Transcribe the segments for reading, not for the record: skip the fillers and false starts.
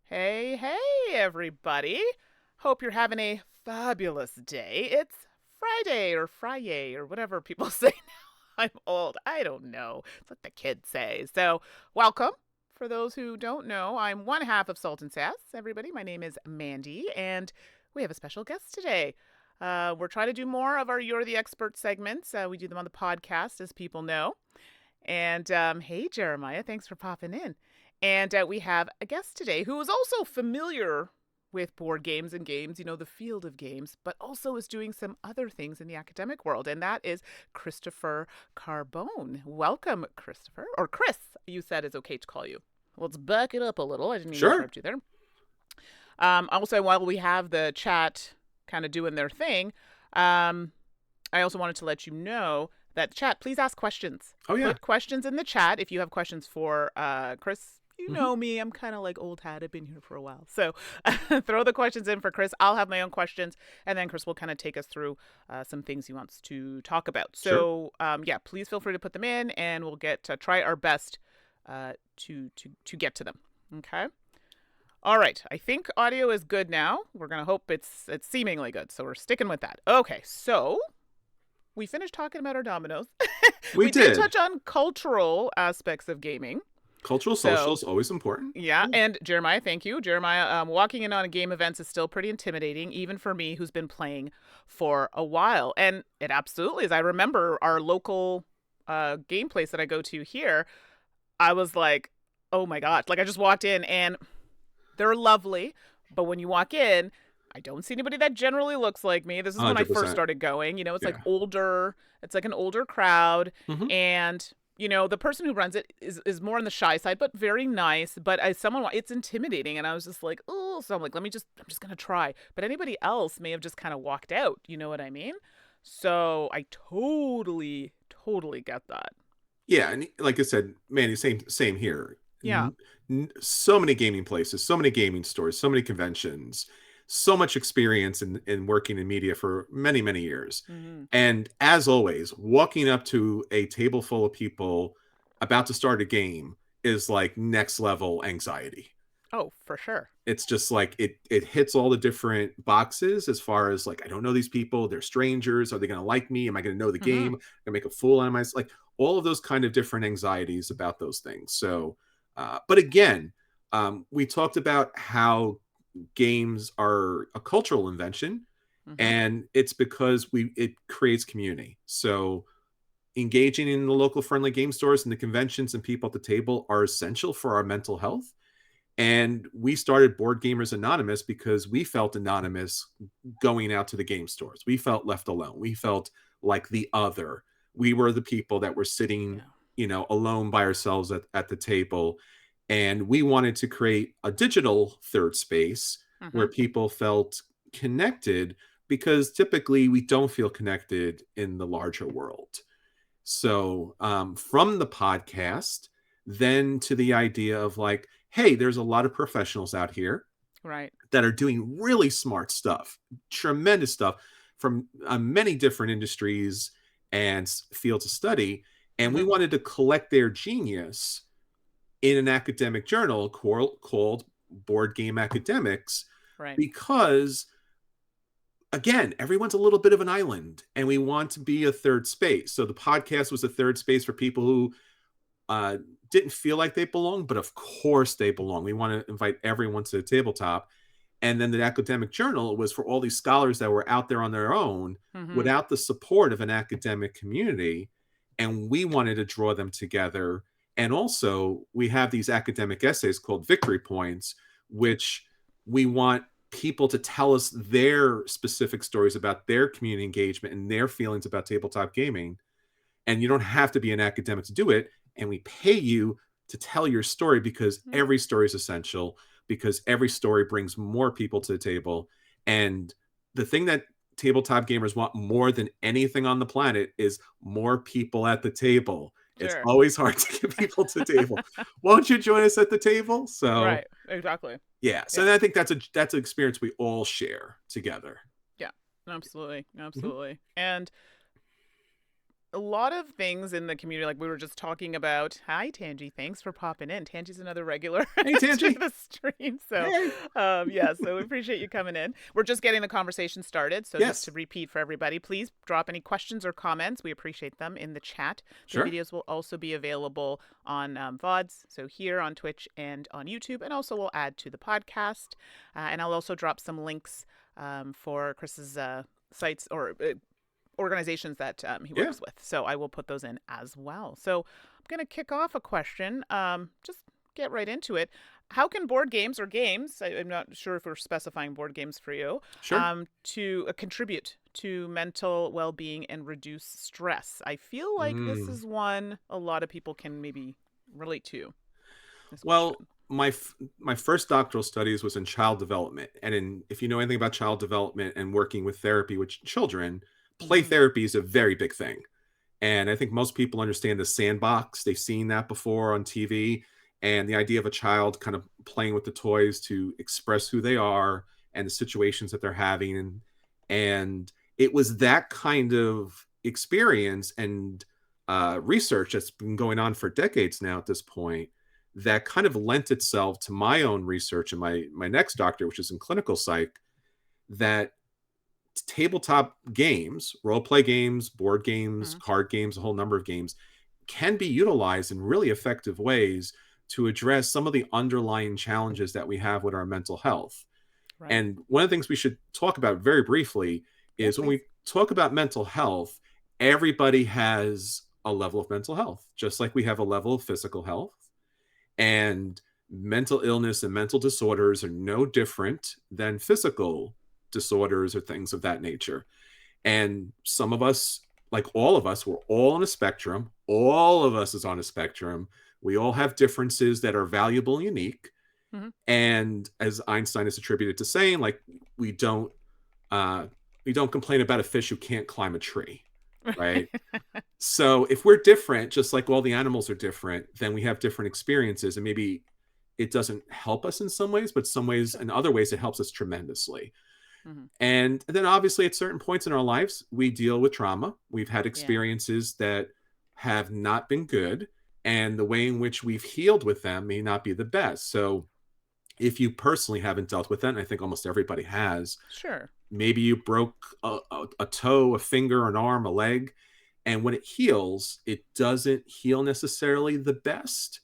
Hey, hey, everybody. Hope you're having a fabulous day. It's Friday or Friday or whatever people say now. I'm old. I don't know. It's what the kids say. So, welcome. For those who don't know, I'm one half of Salt and Sass. Everybody, my name is Mandi, and we have a special guest today. We're trying to do more of our You're the Expert segments. We do them on the podcast, as people know. And hey, Jeremiah, thanks for popping in. And we have a guest today who is also familiar with board games and games, the field of games, but also is doing some other things in the academic world. And that is Christopher Carbone. Welcome, Christopher. Or Chris, you said is okay to call you. Let's back it up a little. I didn't mean to interrupt you there. Also, while we have the chat kind of doing their thing, I also wanted to let you know that chat, please ask questions. Oh, yeah. Put questions in the chat if you have questions for Chris. You know me, I'm kind of like old hat. I've been here for a while. So throw the questions in for Chris. I'll have my own questions. And then Chris will kind of take us through some things he wants to talk about. So, yeah, please feel free to put them in and we'll get to try our best to get to them. Okay. All right. I think audio is good now. We're going to hope it's seemingly good. So we're sticking with that. Okay. So we finished talking about our dominoes. We did touch on cultural aspects of gaming. Cultural social is always important. Yeah. And Jeremiah, thank you. Jeremiah, walking in on a game events is still pretty intimidating, even for me who's been playing for a while. And it absolutely is. I remember our local game place that I go to here. I was like, oh my God. Like I just walked in and they're lovely. But when you walk in, I don't see anybody that generally looks like me. This is when I first started going. It's like older. It's like an older crowd. And, the person who runs it is more on the shy side, but very nice. But as someone, it's intimidating. And I was just like, oh, so I'm like, I'm just going to try. But anybody else may have just kind of walked out. You know what I mean? So I totally get that. Yeah. And like I said, Manny, same here. Yeah. So many gaming places, so many gaming stores, so many conventions, so much experience in working in media for many, many years. And as always, walking up to a table full of people about to start a game is like next level anxiety. Oh, for sure. It's just like it hits all the different boxes as far as like, I don't know these people. They're strangers. Are they going to like me? Am I going to know the game? Am I going to make a fool out of myself? Like all of those kind of different anxieties about those things. So, but again, we talked about how games are a cultural invention, and it's because it creates community. So engaging in the local friendly game stores and the conventions and people at the table are essential for our mental health. And we started Board Gamers Anonymous because we felt anonymous going out to the game stores. We felt left alone. We felt like the other. We were the people that were sitting, alone by ourselves at the table. And we wanted to create a digital third space where people felt connected, because typically we don't feel connected in the larger world. So from the podcast, then to the idea of like, hey, there's a lot of professionals out here that are doing really smart stuff, tremendous stuff from many different industries and fields of study. And we wanted to collect their genius in an academic journal called Board Game Academics, because again, everyone's a little bit of an island and we want to be a third space. So the podcast was a third space for people who didn't feel like they belong, but of course they belong. We want to invite everyone to the tabletop. And then the academic journal was for all these scholars that were out there on their own without the support of an academic community. And we wanted to draw them together. And also we have these academic essays called Victory Points, which we want people to tell us their specific stories about their community engagement and their feelings about tabletop gaming. And you don't have to be an academic to do it. And we pay you to tell your story, because every story is essential, because every story brings more people to the table. And the thing that tabletop gamers want more than anything on the planet is more people at the table. Sure. It's always hard to get people to the table. Won't you join us at the table? So exactly. Yeah. So I think that's an experience we all share together. Yeah, absolutely. And a lot of things in the community, like we were just talking about. Hi, Tangi. Thanks for popping in. Tangi's another regular Hey, to Tangi. the stream. So, Hey. yeah, so we appreciate you coming in. We're just getting the conversation started. So, just Yes. to repeat for everybody, please drop any questions or comments. We appreciate them in the chat. The Sure. videos will also be available on VODs, so here on Twitch and on YouTube, and also we'll add to the podcast. And I'll also drop some links for Chris's sites or organizations that he Yeah. works with. So I will put those in as well. So I'm going to kick off a question. Just get right into it. How can board games or games, I'm not sure if we're specifying board games for you, Sure. to contribute to mental well-being and reduce stress? I feel like this is one a lot of people can maybe relate to. Well, my first doctoral studies was in child development, and if you know anything about child development and working with therapy with children, play therapy is a very big thing. And I think most people understand the sandbox. They've seen that before on TV, and the idea of a child kind of playing with the toys to express who they are and the situations that they're having, and it was that kind of experience and research that's been going on for decades now at this point that kind of lent itself to my own research and my next doctor, which is in clinical psych, that tabletop games, role play games, board games, card games, a whole number of games can be utilized in really effective ways to address some of the underlying challenges that we have with our mental health. Right. And one of the things we should talk about very briefly is when we talk about mental health, everybody has a level of mental health, just like we have a level of physical health. And mental illness and mental disorders are no different than physical disorders or things of that nature. And some of us, like all of us, we're all on a spectrum. All of us is on a spectrum. We all have differences that are valuable and unique. And as Einstein is attributed to saying, like, we don't complain about a fish who can't climb a tree, right? So if we're different, just like all the animals are different, then we have different experiences, and maybe it doesn't help us in some ways, but some ways, in other ways, it helps us tremendously. And then obviously at certain points in our lives, we deal with trauma. We've had experiences that have not been good, and the way in which we've healed with them may not be the best. So if you personally haven't dealt with that, and I think almost everybody has, maybe you broke a toe, a finger, an arm, a leg, and when it heals, it doesn't heal necessarily the best,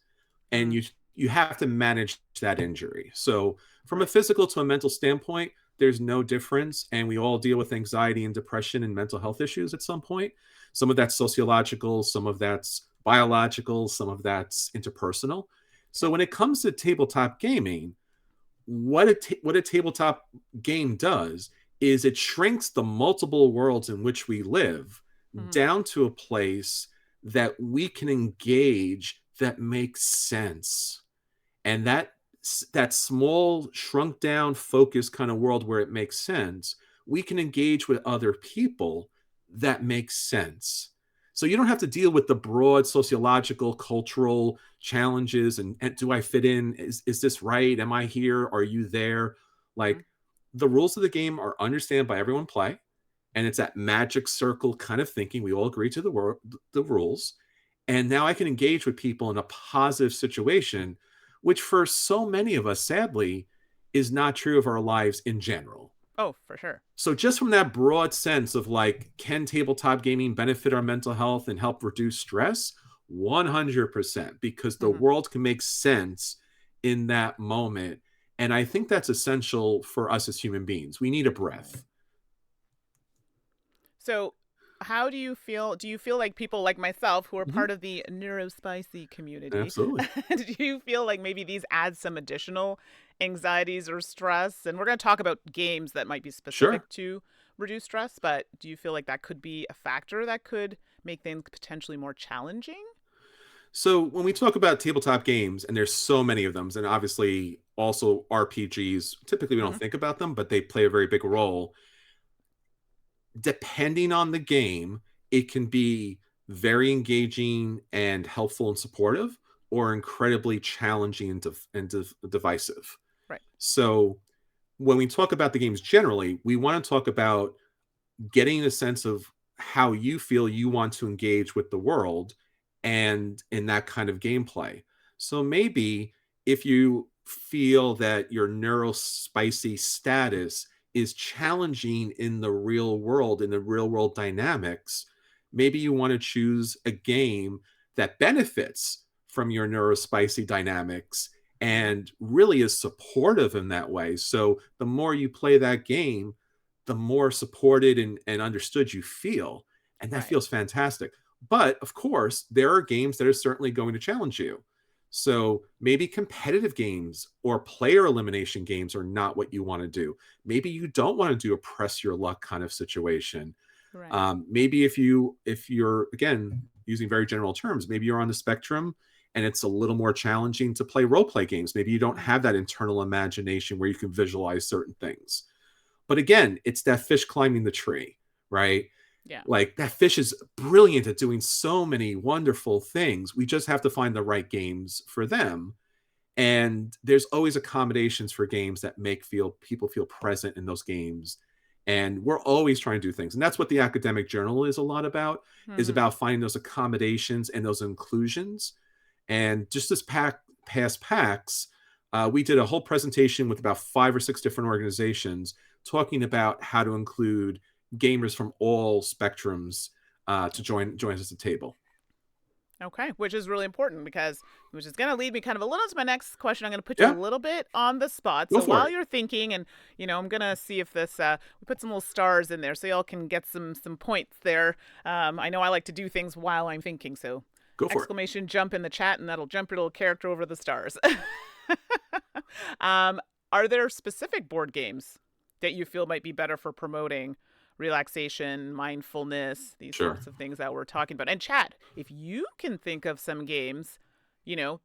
and you have to manage that injury. So from a physical to a mental standpoint, there's no difference, and we all deal with anxiety and depression and mental health issues at some point. Some of that's sociological, some of that's biological, some of that's interpersonal. So when it comes to tabletop gaming, what a tabletop game does is it shrinks the multiple worlds in which we live down to a place that we can engage that makes sense. And that small, shrunk down, focused kind of world where it makes sense, we can engage with other people that makes sense. So you don't have to deal with the broad sociological, cultural challenges and do I fit in? Is this right? Am I here? Are you there? Like, the rules of the game are understood by everyone play. And it's that magic circle kind of thinking. We all agree to the rules. And now I can engage with people in a positive situation, which for so many of us, sadly, is not true of our lives in general. Oh, for sure. So just from that broad sense of like, can tabletop gaming benefit our mental health and help reduce stress? 100%, because the world can make sense in that moment. And I think that's essential for us as human beings. We need a breath. So how do you feel? Do you feel like people like myself who are part of the neurospicy community? Absolutely. Do you feel like maybe these add some additional anxieties or stress? And we're going to talk about games that might be specific to reduce stress, but do you feel like that could be a factor that could make things potentially more challenging? So when we talk about tabletop games, and there's so many of them, and obviously also RPGs, typically we don't think about them, but they play a very big role. Depending on the game, it can be very engaging and helpful and supportive, or incredibly challenging and divisive. Right. So when we talk about the games generally, we want to talk about getting a sense of how you feel you want to engage with the world and in that kind of gameplay. So maybe if you feel that your neurospicy status is challenging in the real world, in the real world dynamics, maybe you want to choose a game that benefits from your neurospicy dynamics and really is supportive in that way. So the more you play that game, the more supported and understood you feel. And that Right. feels fantastic. But of course, there are games that are certainly going to challenge you. So maybe competitive games or player elimination games are not what you want to do. Maybe you don't want to do a press your luck kind of situation. Right. Maybe if you're again using very general terms, maybe you're on the spectrum and it's a little more challenging to play role play games. Maybe you don't have that internal imagination where you can visualize certain things. But again, it's that fish climbing the tree, right? Yeah. Like that fish is brilliant at doing so many wonderful things. We just have to find the right games for them. And there's always accommodations for games that make people feel present in those games. And we're always trying to do things. And that's what the academic journal is a lot about, is Mm-hmm. about finding those accommodations and those inclusions. And just this past PAX, we did a whole presentation with about 5 or 6 different organizations talking about how to include gamers from all spectrums to join us at the table. Okay, which is really important because which is going to lead me kind of a little to my next question. I'm going to put you a Yeah, little bit on the spot. go So for while it. you're thinking, and I'm going to see if this we put some little stars in there so y'all can get some points there. I know I like to do things while I'm thinking, so Go for it. exclamation jump in the chat, and that'll jump your little character over the stars. um, are there specific board games that you feel might be better for promoting relaxation, mindfulness, these Sure. sorts of things that we're talking about? And chat, if you can think of some games,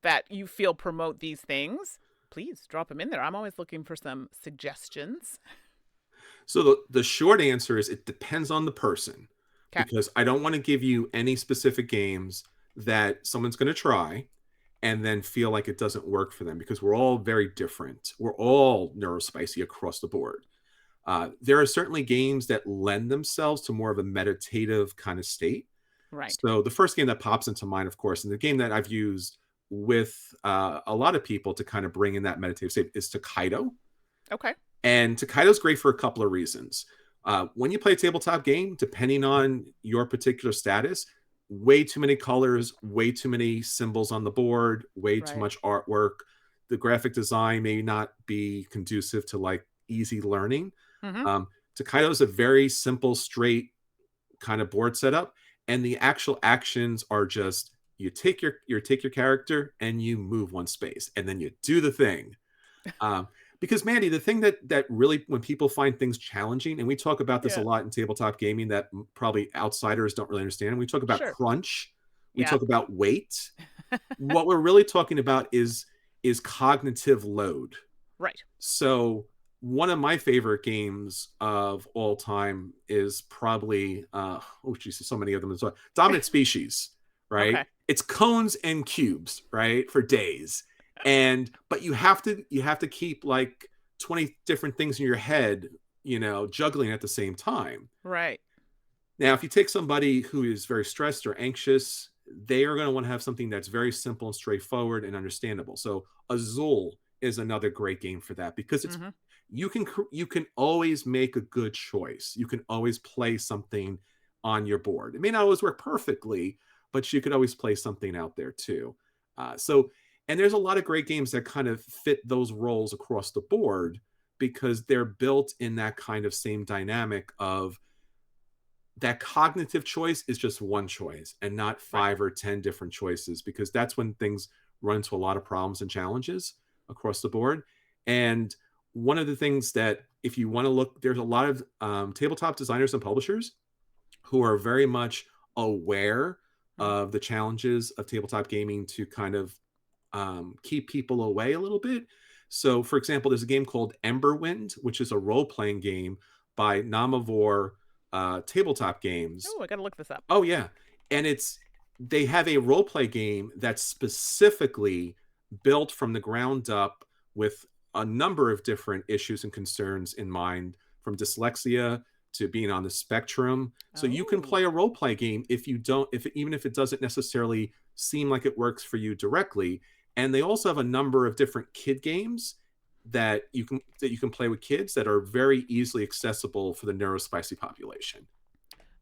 that you feel promote these things, please drop them in there. I'm always looking for some suggestions. So the short answer is it depends on the person, Okay. because I don't want to give you any specific games that someone's going to try and then feel like it doesn't work for them, because we're all very different. We're all neurospicy across the board. There are certainly games that lend themselves to more of a meditative kind of state. Right. So the first game that pops into mind, of course, and the game that I've used with a lot of people to kind of bring in that meditative state is Takedo. Okay. And Takedo's great for a couple of reasons. When you play a tabletop game, depending on your particular status, way too many colors, way too many symbols on the board, way too Right. much artwork. The graphic design may not be conducive to like easy learning. Mm-hmm. Um, Takedo is a very simple, straight kind of board setup, and the actual actions are just you take your character and you move one space, and then you do the thing. Um, because Mandy, the thing that really when people find things challenging, and we talk about this a Yeah. lot in tabletop gaming that probably outsiders don't really understand. We talk about Sure. crunch, we Yeah. talk about weight. What we're really talking about is cognitive load. Right. So one of my favorite games of all time is probably oh geez, so many of them as well. Dominant Species, right? Okay. It's cones and cubes, right? For days. And but you have to keep like 20 different things in your head, juggling at the same time. Right. Now, if you take somebody who is very stressed or anxious, they are going to want to have something that's very simple and straightforward and understandable. So Azul is another great game for that, because it's Mm-hmm. you can always make a good choice. You can always play something on your board. It may not always work perfectly, but you could always play something out there too. And there's a lot of great games that kind of fit those roles across the board because they're built in that kind of same dynamic of that cognitive choice is just one choice and not Right. 5 or 10 different choices, because that's when things run into a lot of problems and challenges across the board. And one of the things that, if you want to look, there's a lot of tabletop designers and publishers who are very much aware Mm. of the challenges of tabletop gaming to kind of keep people away a little bit. So, for example, there's a game called Emberwind, which is a role-playing game by Namavor Tabletop Games. Oh, I gotta look this up. Oh yeah, and they have a role-play game that's specifically built from the ground up with a number of different issues and concerns in mind, from dyslexia to being on the spectrum. So you can Oh. play a role play game even if it doesn't necessarily seem like it works for you directly. And they also have a number of different kid games that you can play with kids that are very easily accessible for the neurospicy population.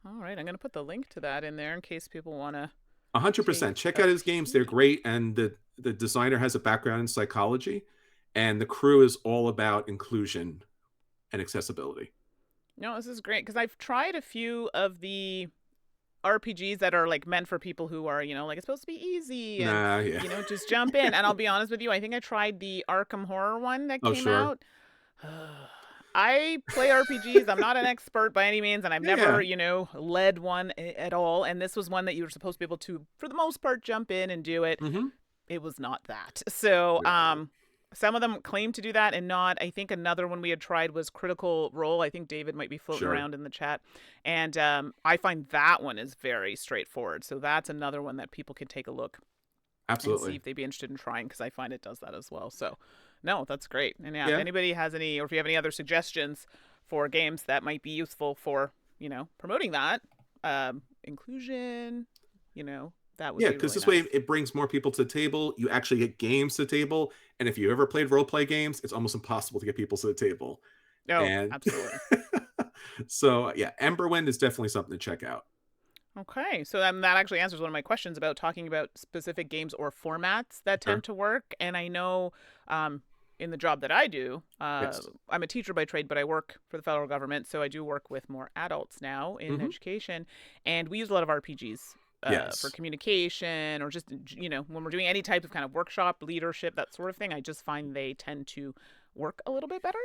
All right, I'm going to put the link to that in there in case people want to 100%. Check out his games. They're great. And the designer has a background in psychology, and the crew is all about inclusion and accessibility. No, this is great because I've tried a few of the RPGs that are like meant for people who are, like it's supposed to be easy and, Yeah. just jump in. And I'll be honest with you, I think I tried the Arkham Horror one that Oh, came sure. out. I play RPGs. I'm not an expert by any means, and I've never, led one at all. And this was one that you were supposed to be able to, for the most part, jump in and do it. Mm-hmm. It was not that. So, No. some of them claim to do that and not. I think another one we had tried was Critical Role. I think David might be floating around in the chat. And I find that one is very straightforward. So that's another one that people can take a look Absolutely. and see if they'd be interested in trying, because I find it does that as well. So, no, that's great. And if Yeah. anybody has any, or if you have any other suggestions for games that might be useful for, promoting that inclusion, that would be because really this nice. way it brings more people to the table. You actually get games to the table. And if you ever played role play games, it's almost impossible to get people to the table. Oh, And absolutely. so, yeah, Emberwind is definitely something to check out. Okay, so that actually answers one of my questions about talking about specific games or formats that Sure. tend to work. And I know in the job that I do, Yes. I'm a teacher by trade, but I work for the federal government. So I do work with more adults now in Mhm. education. And we use a lot of RPGs for Yes. communication, or just, when we're doing any type of kind of workshop, leadership, that sort of thing. I just find they tend to work a little bit better.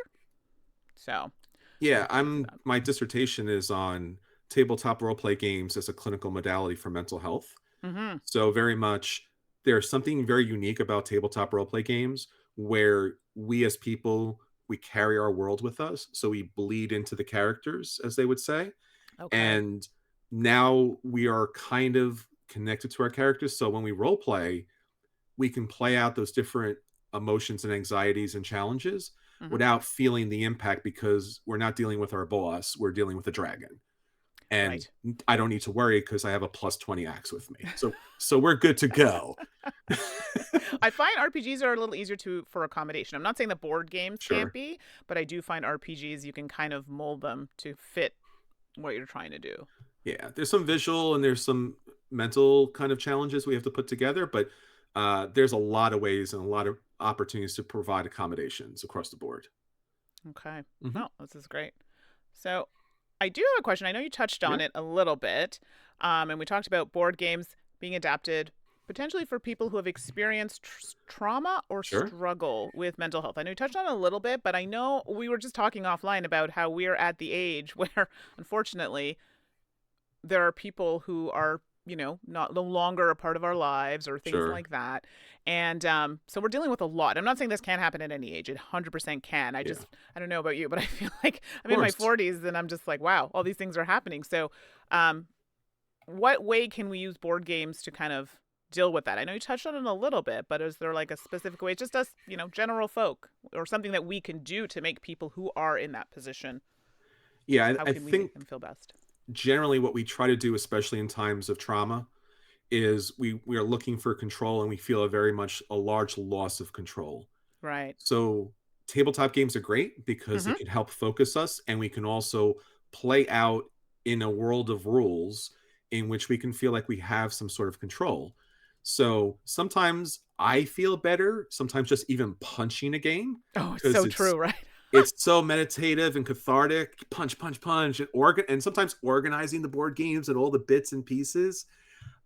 So, Yeah, thank you for that. my dissertation is on tabletop role play games as a clinical modality for mental health. Mm-hmm. So very much there's something very unique about tabletop role play games where we as people, we carry our world with us. So we bleed into the characters, as they would say. Okay. And now we are kind of connected to our characters. So when we role play, we can play out those different emotions and anxieties and challenges Mm-hmm. without feeling the impact, because we're not dealing with our boss, we're dealing with a dragon. And Right. I don't need to worry because I have a plus 20 axe with me. So we're good to go. I find RPGs are a little easier for accommodation. I'm not saying that board games can't Sure. be, but I do find RPGs, you can kind of mold them to fit what you're trying to do. Yeah, there's some visual and there's some mental kind of challenges we have to put together, but there's a lot of ways and a lot of opportunities to provide accommodations across the board. Okay. Mhm. No, this is great. So I do have a question. I know you touched on Yeah, it a little bit, and we talked about board games being adapted potentially for people who have experienced trauma or sure. struggle with mental health. I know you touched on it a little bit, but I know we were just talking offline about how we're at the age where, unfortunately, there are people who are, not no longer a part of our lives or things Sure. like that. And so we're dealing with a lot. I'm not saying this can't happen at any age. It 100% can. Yeah. I don't know about you, but I feel like I'm Of in my course. 40s and I'm just like, wow, all these things are happening. So um, what way can we use board games to kind of deal with that? I know you touched on it a little bit, but is there like a specific way, just us, general folk, or something that we can do to make people who are in that position, Yeah, how I can we make think them feel best? generally what we try to do, especially in times of trauma, is we are looking for control, and we feel a very much a large loss of control. Right. So tabletop games are great because they Mm-hmm. can help focus us, and we can also play out in a world of rules in which we can feel like we have some sort of control. So sometimes I feel better, sometimes just even punching a game, Oh, it's because so true, right? it's so meditative and cathartic. Punch, punch, punch, and sometimes organizing the board games and all the bits and pieces.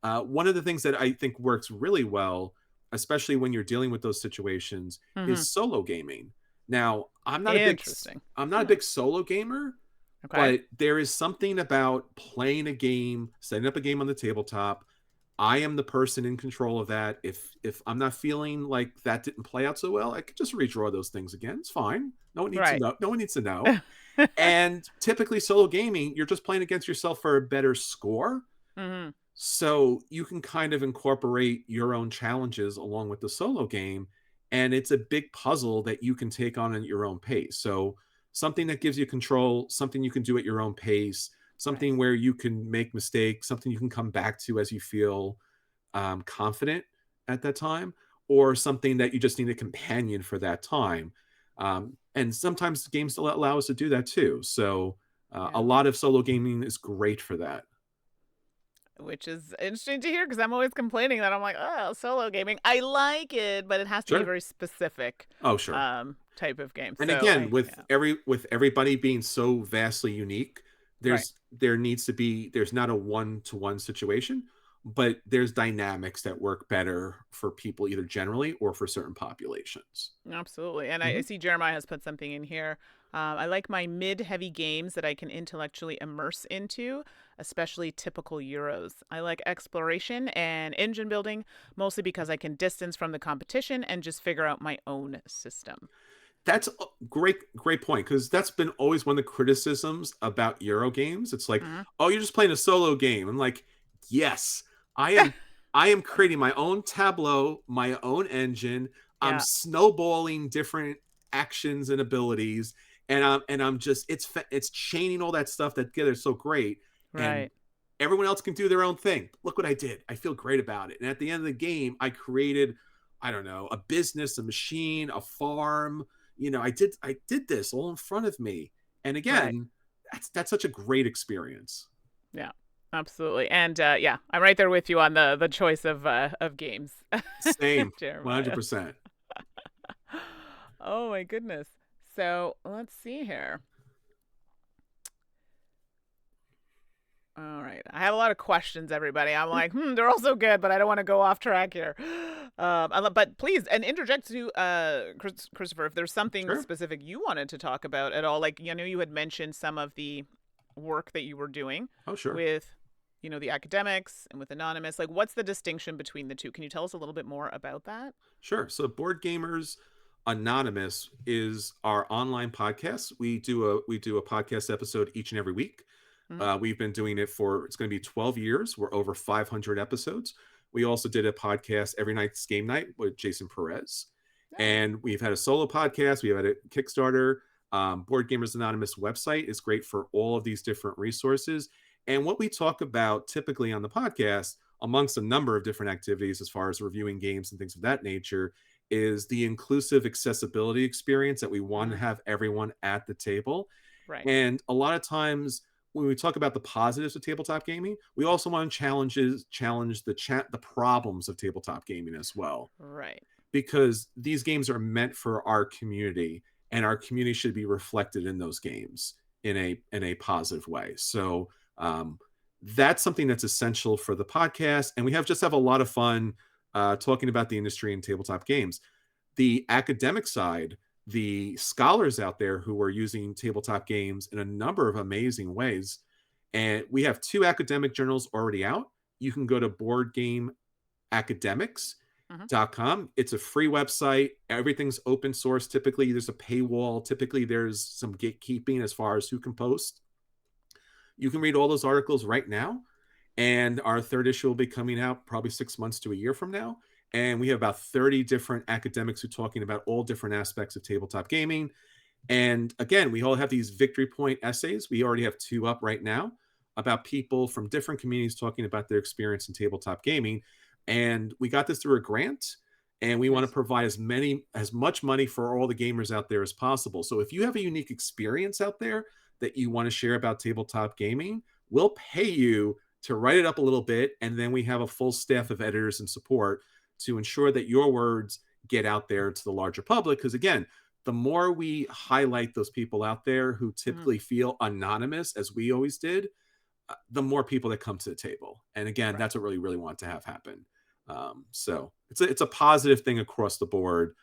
One of the things that I think works really well, especially when you're dealing with those situations, Mm-hmm. is solo gaming. Now, Interesting. I'm not a big solo gamer, Okay. but there is something about playing a game, setting up a game on the tabletop. I am the person in control of that. If I'm not feeling like that didn't play out so well, I could just redraw those things again. It's fine. No one needs to Right. know. No one needs to know. And typically solo gaming, you're just playing against yourself for a better score. Mm-hmm. So you can kind of incorporate your own challenges along with the solo game. And it's a big puzzle that you can take on at your own pace. So something that gives you control, something you can do at your own pace, Right. something where you can make mistakes, something you can come back to as you feel confident at that time, or something that you just need a companion for that time. And sometimes games allow us to do that too. So a Yeah. lot of solo gaming is great for that. Which is interesting to hear because I'm always complaining that I'm like, oh, solo gaming. I like it, but it has to be a Sure. very specific Oh, sure. type of game. And So again, I, with yeah, everybody being so vastly unique, right. there needs to be, there's not a one-to-one situation, but there's dynamics that work better for people either generally or for certain populations. Absolutely. And I Mhm. see Jeremiah has put something in here. I like my mid heavy games that I can intellectually immerse into, especially typical Euros. I like exploration and engine building, mostly because I can distance from the competition and just figure out my own system. That's a great point, because that's been always one of the criticisms about Euro games. It's like, Hmm. "Oh, you're just playing a solo game." I'm like, "Yes, I am I am creating my own tableau, my own engine. I'm Yeah, snowballing different actions and abilities, and I'm just it's chaining all that stuff that together is so great, and right. everyone else can do their own thing. Look what I did. I feel great about it." And at the end of the game, I created, I don't know, a business, a machine, a farm. I did this all in front of me. And Right. again, that's such a great experience. Yeah, absolutely. And yeah, I'm right there with you on the choice of games, Same, Jeremiah. 100%. Oh my goodness. So let's see here. All right. I have a lot of questions, everybody. I'm Sure, like, they're all so good, but I don't want to go off track here. But please, and interject to Christopher, if there's something sure. specific you wanted to talk about at all. Like, you know, you had mentioned some of the work that you were doing Oh, sure. with, you know, the academics and with Anonymous. Like, what's the distinction between the two? Can you tell us a little bit more about that? Sure. So Board Gamers Anonymous is our online podcast. We do a podcast episode each and every week. Hmm. We've been doing it for, it's going to be 12 years. We're over 500 episodes. We also did a podcast every night's game night with Jason Perez. Oh, And we've had a solo podcast. We've had a Kickstarter. Board Gamers Anonymous website is great for all of these different resources. And what we talk about typically on the podcast, amongst a number of different activities as far as reviewing games and things of that nature, is the inclusive accessibility experience that we want to mm, have everyone at the table. right, And a lot of times when we talk about the positives of tabletop gaming, we also want to challenge the problems of tabletop gaming as well, right. because these games are meant for our community, and our community should be reflected in those games in a positive way. So that's something that's essential for the podcast, and we have a lot of fun talking about the industry and tabletop games. The academic side, the scholars out there who are using tabletop games in a number of amazing ways. And we have two academic journals already out. You can go to Hmm. boardgameacademics.com. It's a free website. Everything's open source. Typically, there's a paywall. Typically, there's some gatekeeping as far as who can post. You can read all those articles right now. And our third issue will be coming out probably 6 months to a year from now. And we have about 30 different academics who are talking about all different aspects of tabletop gaming. And again, we all have these victory point essays. We already have two up right now about people from different communities talking about their experience in tabletop gaming. And we got this through a grant, and we want to Nice. provide as much money for all the gamers out there as possible. So if you have a unique experience out there that you want to share about tabletop gaming, we'll pay you to write it up a little bit, and then we have a full staff of editors and support to ensure that your words get out there to the larger public. Because again, the more we highlight those people out there who Hmm. typically feel anonymous, as we always did, the more people that come to the table. And again, Right. that's what really want to have happen. So it's a positive thing across the board.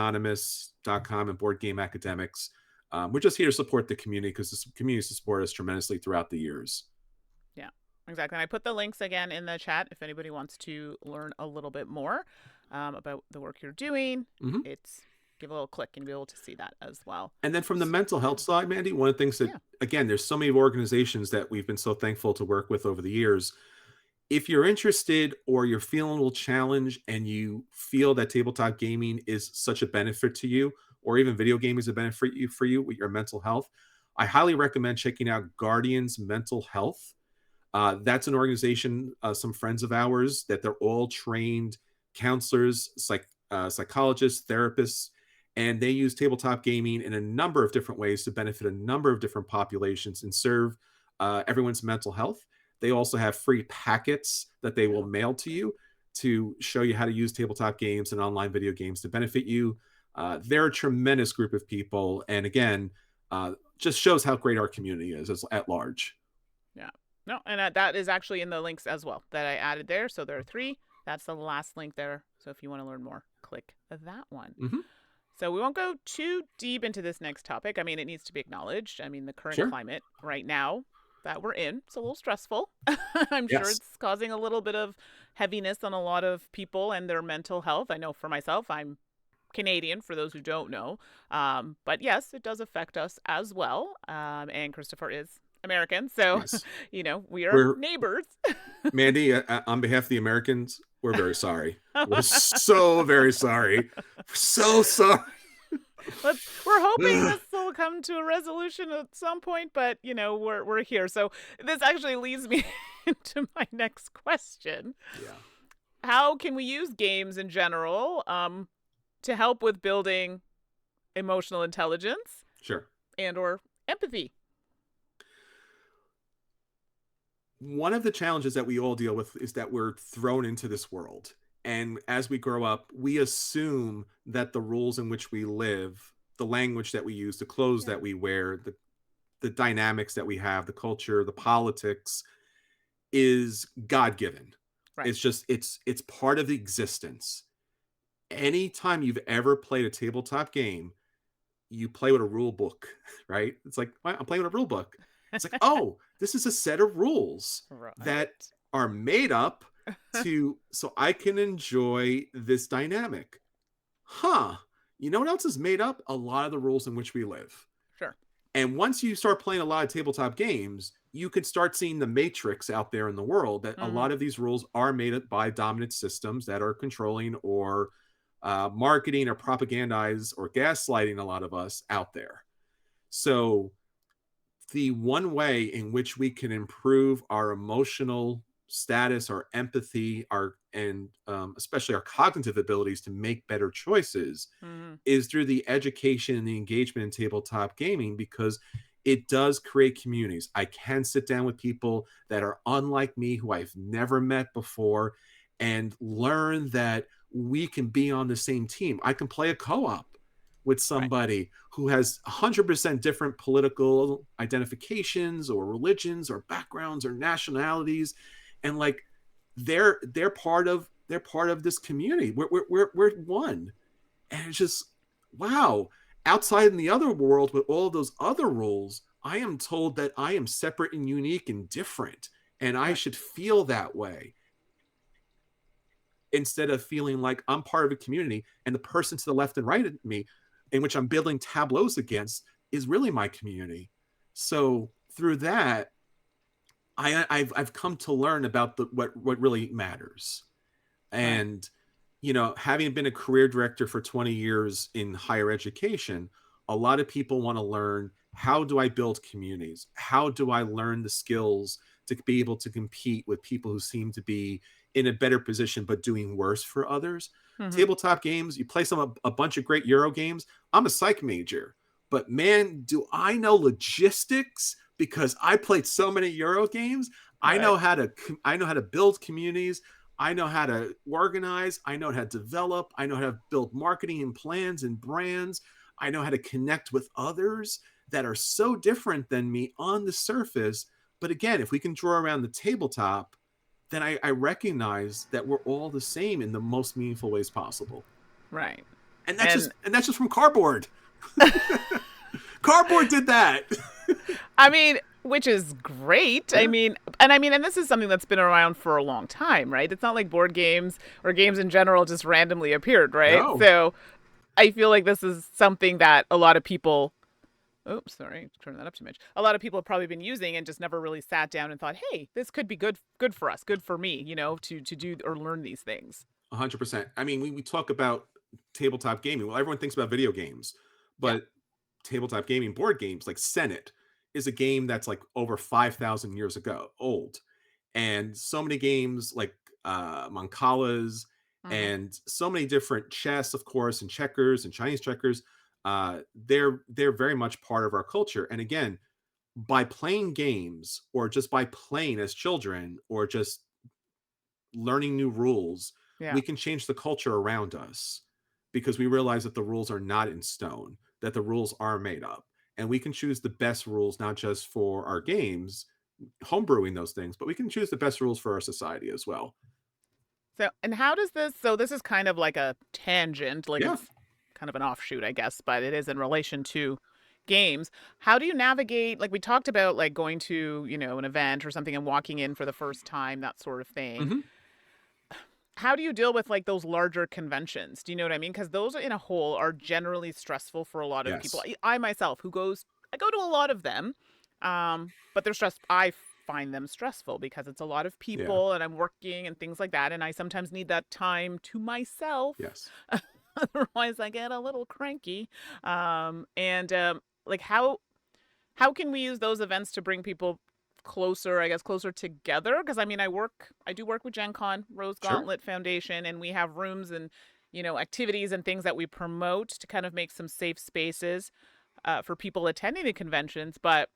BoardGamersAnonymous.com and Board Game Academics. We're just here to support the community, because the community support us tremendously throughout the years. Yeah, exactly. And I put the links again in the chat if anybody wants to learn a little bit more about the work you're doing. Mhm. It's give a little click and be able to see that as well. And then from the So, mental yeah, health side, Mandy, one of the things that, yeah, again, there's so many organizations that we've been so thankful to work with over the years. If you're interested or you're feeling a little challenge and you feel that tabletop gaming is such a benefit to you, or even video gaming is a benefit for you with your mental health, I highly recommend checking out Guardians Mental Health. That's an organization, some friends of ours, that they're all trained counselors, psychologists, therapists, and they use tabletop gaming in a number of different ways to benefit a number of different populations and serve everyone's mental health. They also have free packets that they will mail to you to show you how to use tabletop games and online video games to benefit you. They're a tremendous group of people. And again, just shows how great our community is at large. Yeah. No, and that is actually in the links as well that I added there. So there are 3. That's the last link there. So if you want to learn more, click that one. Mm-hmm. So we won't go too deep into this next topic. I mean, it needs to be acknowledged. I mean, the current climate right now that we're in, it's a little stressful. I'm sure it's causing a little bit of heaviness on a lot of people and their mental health. I know for myself, I'm Canadian, for those who don't know. But yes, it does affect us as well. And Christopher is American. So, we are neighbors. Mandi, on behalf of the Americans, we're very sorry. We're so very sorry. So sorry. We're hoping this will come to a resolution at some point, but we're here. So this actually leads me into my next question. Yeah. How can we use games in general to help with building emotional intelligence? Sure. And or empathy? One of the challenges that we all deal with is that we're thrown into this world. And as we grow up, we assume that the rules in which we live, the language that we use, the clothes that we wear, the dynamics that we have, the culture, the politics is God-given. Right. It's just, it's part of the existence. Anytime you've ever played a tabletop game, you play with a rule book, right? It's like, I'm playing with a rule book. It's like, oh, this is a set of rules that are made up so I can enjoy this dynamic. You know what else is made up? A lot of the rules in which we live. Sure. And once you start playing a lot of tabletop games, you can start seeing the matrix out there in the world that a lot of these rules are made up by dominant systems that are controlling or marketing or propagandize or gaslighting a lot of us out there. So the one way in which we can improve our emotional status, our empathy, especially our cognitive abilities to make better choices is through the education and the engagement in tabletop gaming, because it does create communities. I can sit down with people that are unlike me, who I've never met before, and learn that we can be on the same team. I can play a co-op with somebody who has 100% different political identifications or religions or backgrounds or nationalities, and like they're part of this community. We're one, and it's just wow. Outside in the other world with all those other rules, I am told that I am separate and unique and different, and I should feel that way, instead of feeling like I'm part of a community and the person to the left and right of me, in which I'm building tableaus against, is really my community. So through that, I've come to learn about what really matters. And having been a career director for 20 years in higher education, a lot of people want to learn, how do I build communities? How do I learn the skills to be able to compete with people who seem to be in a better position but doing worse for others? Tabletop games, you play a bunch of great Euro games. I'm a psych major, but man, do I know logistics, because I played so many Euro games. I know how to build communities. I know how to organize. I know how to develop. I know how to build marketing and plans and brands. I know how to connect with others that are so different than me on the surface. But again, if we can draw around the tabletop, then I recognize that we're all the same in the most meaningful ways possible. Right. And that's just from cardboard. Cardboard did that. I mean, which is great. Yeah. I mean, and this is something that's been around for a long time, right? It's not like board games or games in general just randomly appeared, right? No. So I feel like this is something that a lot of people, oops, sorry, turn that up too much. A lot of people have probably been using and just never really sat down and thought, hey, this could be good for us, good for me, to do or learn these things. 100%. I mean, we talk about tabletop gaming. Well, everyone thinks about video games. Yeah. But tabletop gaming board games like Senate is a game that's like over 5,000 years ago old. And so many games like Mancalas Hmm. and so many different chess, of course, and checkers and Chinese checkers. They're very much part of our culture. And again, by playing games or just by playing as children or just learning new rules, Yeah. we can change the culture around us because we realize that the rules are not in stone, that the rules are made up. And we can choose the best rules, not just for our games, homebrewing those things, but we can choose the best rules for our society as well. So, and how does this? So, this is kind of like a tangent, like Yeah. it's kind of an offshoot, I guess, but it is in relation to games. How do you navigate? Like we talked about, like going to, an event or something and walking in for the first time, that sort of thing. Hmm. How do you deal with like those larger conventions? Do you know what I mean? Because those in a whole are generally stressful for a lot of people. Yes. I myself, I go to a lot of them, but they're stress. I find them stressful because it's a lot of Yeah. people and I'm working and things like that, and I sometimes need that time to myself. Yes. Otherwise, I get a little cranky. And like how can we use those events to bring people closer, I guess, closer together? Because I mean, I do work with Gen Con, Rose Sure. Gauntlet Foundation, and we have rooms and, activities and things that we promote to kind of make some safe spaces for people attending the conventions. But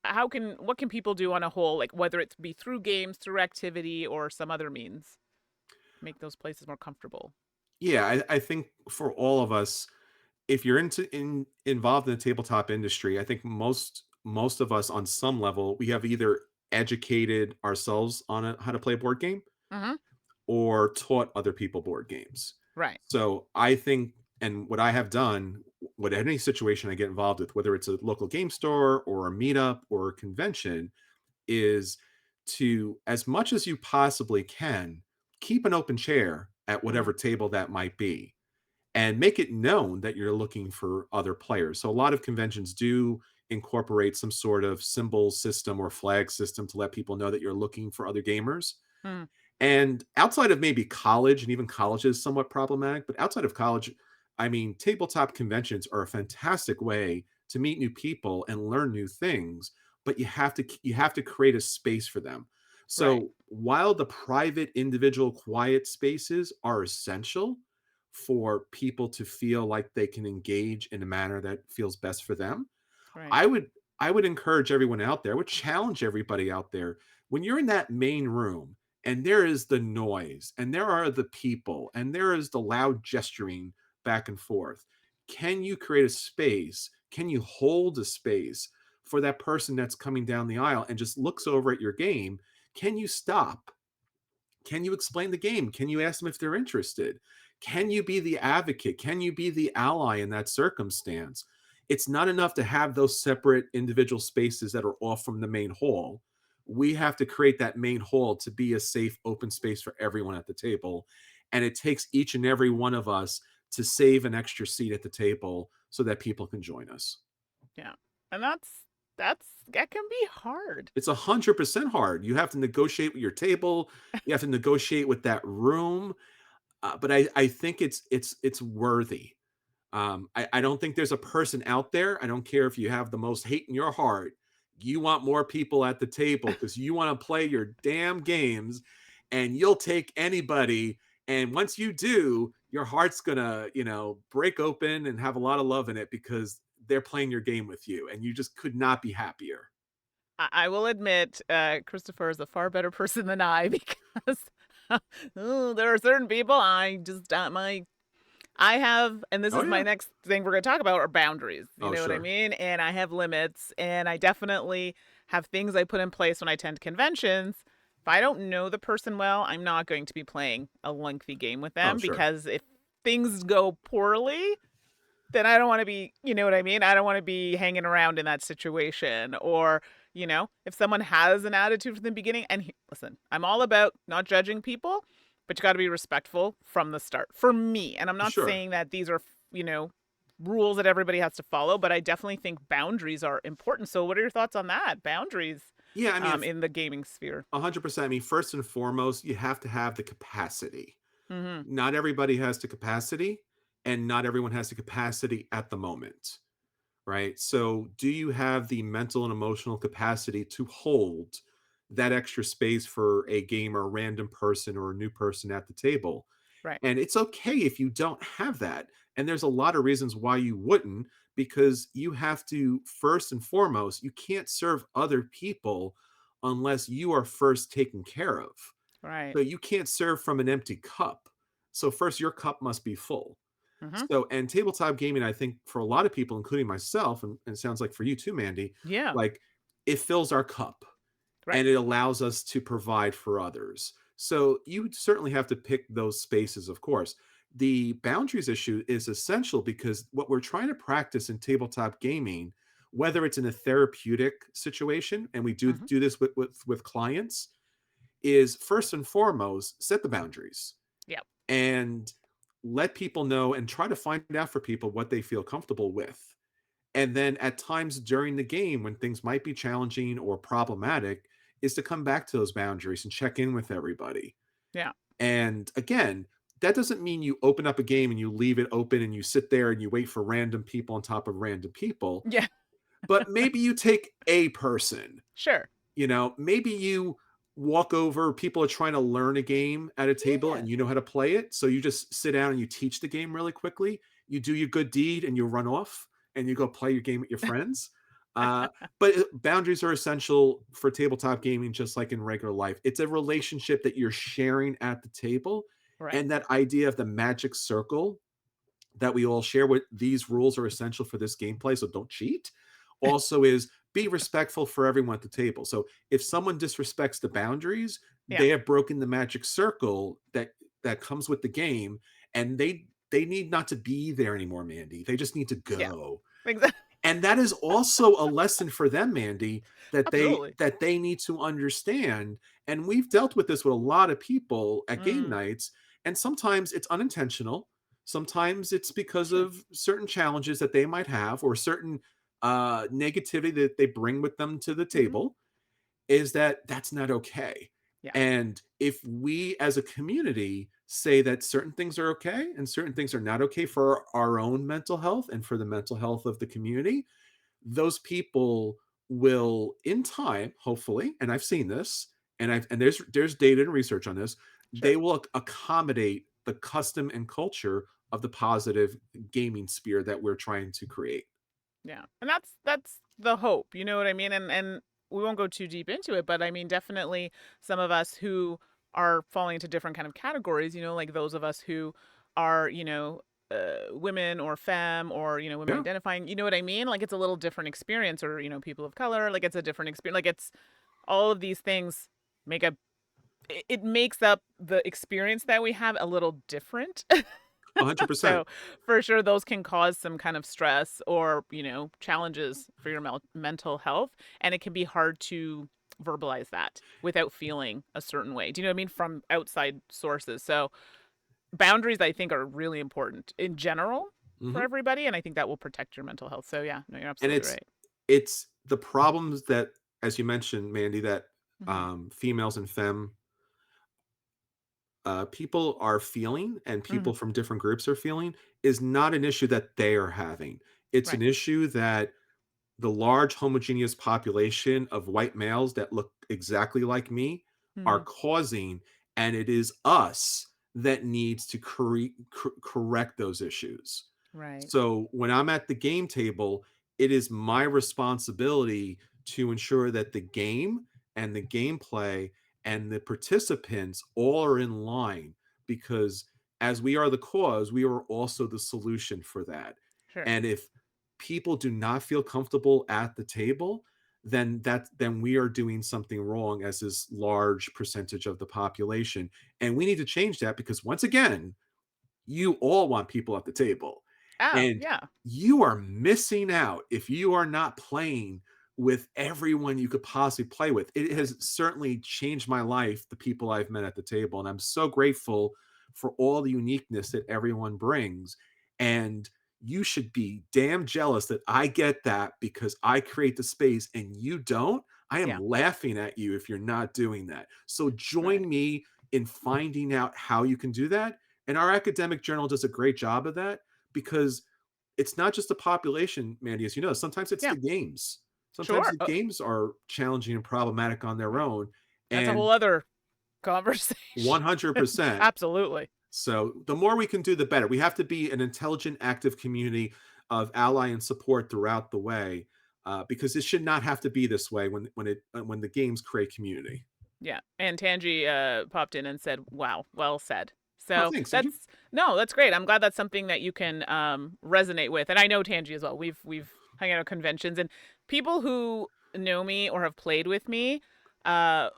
what can people do on a whole, like whether it be through games, through activity, or some other means, make those places more comfortable? Yeah. I think for all of us, if you're involved in the tabletop industry, I think most of us on some level, we have either educated ourselves on how to play a board game Mm-hmm. or taught other people board games. Right. So I think, and what I have done, what any situation I get involved with, whether it's a local game store or a meetup or a convention, is to, as much as you possibly can, keep an open chair at Mm-hmm. whatever table that might be and make it known that you're looking for other players. So a lot of conventions do incorporate some sort of symbol system or flag system to let people know that you're looking for other gamers. Mm-hmm. And outside of maybe college, and even college is somewhat problematic, but outside of college, I mean, tabletop conventions are a fantastic way to meet new people and learn new things, but you have to create a space for them. Right. So while the private, individual, quiet spaces are essential for people to feel like they can engage in a manner that feels best for them, Right. I would I would encourage everyone out there, I would challenge everybody out there. When you're in that main room and there is the noise and there are the people and there is the loud gesturing back and forth, can you create a space? Can you hold a space for that person that's coming down the aisle and just looks over at your game? Can you stop? Can you explain the game? Can you ask them if they're interested? Can you be the advocate? Can you be the ally in that circumstance? It's not enough to have those separate individual spaces that are off from the main hall. We have to create that main hall to be a safe, open space for everyone at the table. And it takes each and every one of us to save an extra seat at the table so that people can join us. Yeah. And that can be hard. It's 100% hard. You have to negotiate with your table. You have to negotiate with that room. But I think it's worthy. I don't think there's a person out there. I don't care if you have the most hate in your heart. You want more people at the table because you want to play your damn games, and you'll take anybody. And once you do, your heart's gonna, break open and have a lot of love in it because they're playing your game with you, and you just could not be happier. I will admit, Christopher is a far better person than I because there are certain people I just I have, and this Oh is my yeah. next thing we're going to talk about, are boundaries. You Oh know what I sure. mean? And I have limits, and I definitely have things I put in place when I attend conventions. If I don't know the person well, I'm not going to be playing a lengthy game with Oh them sure. because if things go poorly, then I don't want to be, you know what I mean? I don't want to be hanging around in that situation. Or, if someone has an attitude from the beginning, and listen, I'm all about not judging people, but you got to be respectful from the start for me. And I'm not Sure. saying that these are, you know, rules that everybody has to follow, but I definitely think boundaries are important. So, what are your thoughts on that? Boundaries Yeah, I mean, in the gaming sphere? 100%. I mean, first and foremost, you have to have the capacity. Mm-hmm. Not everybody has the capacity, and not everyone has the capacity at the moment. right? So, do you have the mental and emotional capacity to hold that extra space for a game or a random person or a new person at the table? Right. And it's okay if you don't have that. And there's a lot of reasons why you wouldn't, because you have to, first and foremost, you can't serve other people unless you are first taken care of. Right. So you can't serve from an empty cup. So first, your cup must be full. Mhm. So, and tabletop gaming, I think for a lot of people, including myself, and it sounds like for you too, Mandy, Yeah. like it fills our cup Right. and it allows us to provide for others. So you certainly have to pick those spaces, of course. The boundaries issue is essential because what we're trying to practice in tabletop gaming, whether it's in a therapeutic situation, and we Mhm. do this with clients, is first and foremost set the boundaries Yep. and let people know and try to find out for people what they feel comfortable with. And then at times during the game when things might be challenging or problematic, is to come back to those boundaries and check in with everybody. Yeah. And again, that doesn't mean you open up a game and you leave it open and you sit there and you wait for random people on top of random people. Yeah. But maybe you take a person, Sure. maybe you walk over, people are trying to learn a game at a table Yeah. and you know how to play it. So you just sit down and you teach the game really quickly. You do your good deed and you run off and you go play your game with your friends. Uh, but boundaries are essential for tabletop gaming, just like in regular life. It's a relationship that you're sharing at the table. Right. And that idea of the magic circle that we all share, what these rules are essential for this gameplay, so don't cheat. Also is be respectful for everyone at the table. So if someone disrespects the boundaries, Yeah. they have broken the magic circle that comes with the game, and they need not to be there anymore, Mandy. They just need to Yeah. go. Exactly. And that is also a lesson for them, Mandy, that they Absolutely. that they need to understand. And we've dealt with this with a lot of people at game Mm. nights, and sometimes it's unintentional. Sometimes it's because Sure. of certain challenges that they might have or certain negativity that they bring with them to the Mhm. table, is that that's not okay. Yeah. And if we as a community say that certain things are okay and certain things are not okay for our own mental health and for the mental health of the community, those people will in time, hopefully, and I've seen this, and there's data and research on this, Sure. they will accommodate the custom and culture of the positive gaming sphere that we're trying to create. Yeah. And that's the hope, you know what I mean? And we won't go too deep into it, but I mean definitely some of us who are falling into different kind of categories, like those of us who are, women or femme or, women Yeah, identifying, you know what I mean? Like it's a little different experience or, people of color, like it's a different experience. Like it's all of these things make a it makes up the experience that we have a little different. 100%. So for sure, those can cause some kind of stress or, challenges for your mental health. And it can be hard to verbalize that without feeling a certain way. Do you know what I mean? From outside sources. So boundaries, I think, are really important in general for Mhm. everybody. And I think that will protect your mental health. So yeah, no, you're And absolutely right. it's the problems that, as you mentioned, Mandy, that Hmm. females and femme people are feeling and Hmm. people from different groups are feeling is not an issue that they are having. It's Right. an issue that the large homogeneous population of white males that look exactly like me are Hmm. causing, and it is us that needs to correct those issues. Right. So when I'm at the game table, it is my responsibility to ensure that the game and the gameplay and the participants all are in line, because as we are the cause, we are also the solution for that. Sure. And if people do not feel comfortable at the table, then we are doing something wrong as this large percentage of the population. And we need to change that, because once again, you all want people at the table. Oh, And yeah. you are missing out if you are not playing with everyone you could possibly play with. It Right. has certainly changed my life, the people I've met at the table. And I'm so grateful for all the uniqueness that everyone brings. And you should be damn jealous that I get that because I create the space and you don't. I am Yeah. laughing at you if you're not doing that. So Right. join me in finding out how you can do that, and our academic journal does a great job of that, because it's not just the population, Mandy, as you know, sometimes it's Yeah, the games. Sometimes sure. the games are challenging and problematic on their Right. own, That's a whole and other conversation. 100%. Absolutely. So the more we can do, the better. We have to be an intelligent, active community of ally and support throughout the way, because it should not have to be this way when the games create community. Yeah, and Tangi popped in and said, "Wow, well said." Oh, So thanks, Angie. that's great. I'm glad that's something that you can resonate with, and I know Tangi as well. We've hung out at conventions, and people who know me or have played with me uh,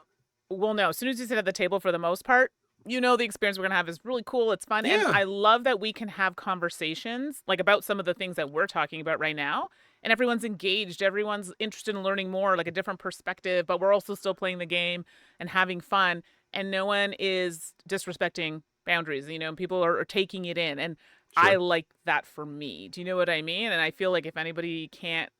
will know. As soon as you sit at the table, for the most part, you know the experience we're gonna have is really cool. It's fun, and Yeah, I love that we can have conversations like about some of the things that we're talking about right now, and everyone's engaged. Everyone's interested in learning more, like a different perspective, but we're also still playing the game and having fun, and no one is disrespecting boundaries. People are taking it in, and I sure. like that for me. Do you know what I mean? And I feel like if anybody can't